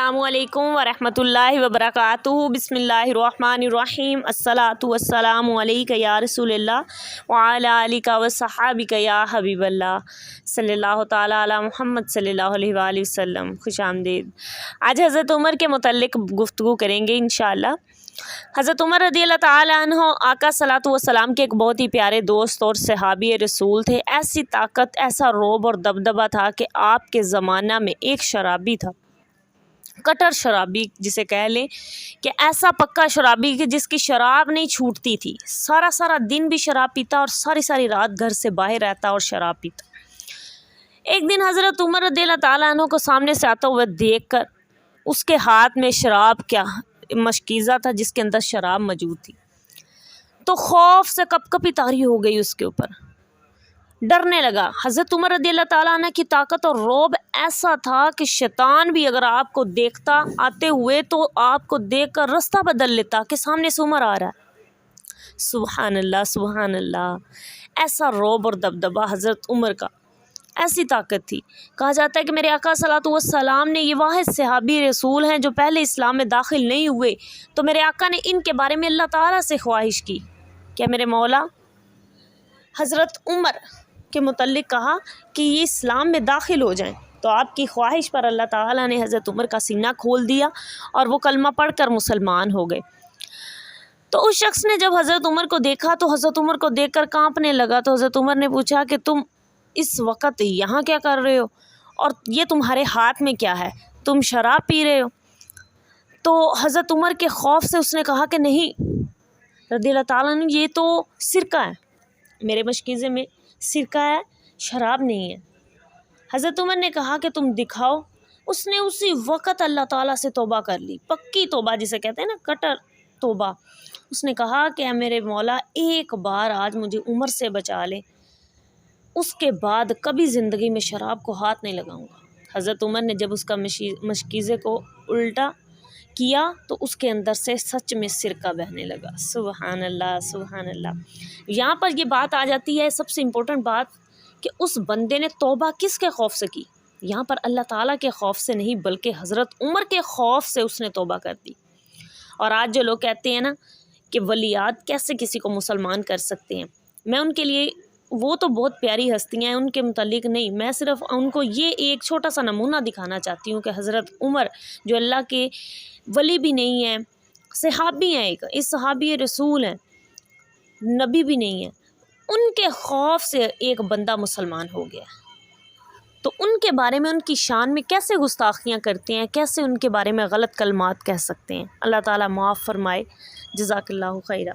अस्सलामुअलैकुम वरहमतुल्लाहि वबरकातुहू बिस्मिल्लाहिर्रहमानिर्रहीम अस्सलातु वस्सलामु अलैका या रसूलल्लाह व अला आलिका व सहाबिका या हबीबल्लाह सल्लल्लाहु ताला अला मुहम्मद सल्लल्लाहु अलैहि वसल्लम। खुश आमदीद। आज हज़रत उमर के मुतल्लिक़ गुफ्तगू करेंगे इंशाअल्लाह। हज़रत उमर रज़ियल्लाहु ताला अन्हु आका सलातो व सलाम के एक बहुत ही प्यारे दोस्त और सहाबी रसूल थे। ऐसी ताकत, ऐसा रोब और दबदबा था कि आपके ज़माना में एक शराबी था, कटर शराबी जिसे कह लें, कि ऐसा पक्का शराबी कि जिसकी शराब नहीं छूटती थी। सारा सारा दिन भी शराब पीता और सारी सारी रात घर से बाहर रहता और शराब पीता। एक दिन हज़रत उमर रज़ियल्लाहु ताला अन्हु को सामने से आता हुआ देखकर उसके हाथ में शराब क्या मशकीज़ा था जिसके अंदर शराब मौजूद थी, तो खौफ से कपकपी तारी हो गई उसके ऊपर, डरने लगा। हज़रत उमर रज़ियल्लाहु ताला अन्हु की ताकत और रोब ऐसा था कि शैतान भी अगर आपको देखता आते हुए तो आपको देखकर रास्ता बदल लेता कि सामने से उमर आ रहा है। सुबहान अल्लाह, सुबहान अल्लाह। ऐसा रोब और दबदबा हज़रत उमर का, ऐसी ताकत थी। कहा जाता है कि मेरे आका सलातो व सलाम ने, ये वाहिद सहाबी रसूल हैं जो पहले इस्लाम में दाखिल नहीं हुए, तो मेरे आका ने इनके बारे में अल्लाह ताला से ख्वाहिश की कि मेरे मौला, हज़रत उमर के मुतल्लिक़ कहा कि ये इस्लाम में दाखिल हो जाएं। तो आपकी ख्वाहिश पर अल्लाह ताला ने हज़रत उमर का सीना खोल दिया और वो कलमा पढ़कर मुसलमान हो गए। तो उस शख्स ने जब हज़रत उमर को देखा तो हज़रत उमर को देखकर कांपने लगा। तो हज़रत उमर ने पूछा कि तुम इस वक्त यहाँ क्या कर रहे हो, और ये तुम्हारे हाथ में क्या है, तुम शराब पी रहे हो? तो हज़रत उमर के खौफ से उसने कहा कि नहीं रज़ियल्लाहु ताला अन्हु, ये तो सिरका है, मेरे मशकीज़े में सिरका है, शराब नहीं है। हज़रत उमर ने कहा कि तुम दिखाओ। उसने उसी वक़्त अल्लाह ताला से तौबा कर ली, पक्की तौबा जिसे कहते हैं ना, कटर तौबा। उसने कहा कि मेरे मौला, एक बार आज मुझे उमर से बचा ले, उसके बाद कभी ज़िंदगी में शराब को हाथ नहीं लगाऊंगा। हज़रत उमर ने जब उसका मशकीज़े को उल्टा किया तो उसके अंदर से सच में सिरका बहने लगा। सुबहान अल्लाह, सुबहान अल्लाह। यहाँ पर ये बात आ जाती है, सबसे इम्पोर्टेंट बात, कि उस बंदे ने तौबा किसके खौफ से की? यहाँ पर अल्लाह ताला के खौफ से नहीं, बल्कि हज़रत उमर के खौफ से उसने तौबा कर दी। और आज जो लोग कहते हैं ना कि वलियात कैसे किसी को मुसलमान कर सकते हैं, मैं उनके लिए, वो तो बहुत प्यारी हस्तियाँ हैं, उनके मुतालिक नहीं, मैं सिर्फ उनको ये एक छोटा सा नमूना दिखाना चाहती हूँ कि हज़रत उमर जो अल्लाह के वली भी नहीं हैं, सहाबी हैं, इस सहाबी रसूल हैं, नबी भी नहीं है, उनके खौफ से एक बंदा मुसलमान हो गया। तो उनके बारे में, उनकी शान में कैसे गुस्ताखियाँ करते हैं, कैसे उनके बारे में गलत कलमात कह सकते हैं। अल्लाह ताला माफ़ फरमाए। जज़ाकल्लाहु खैरा।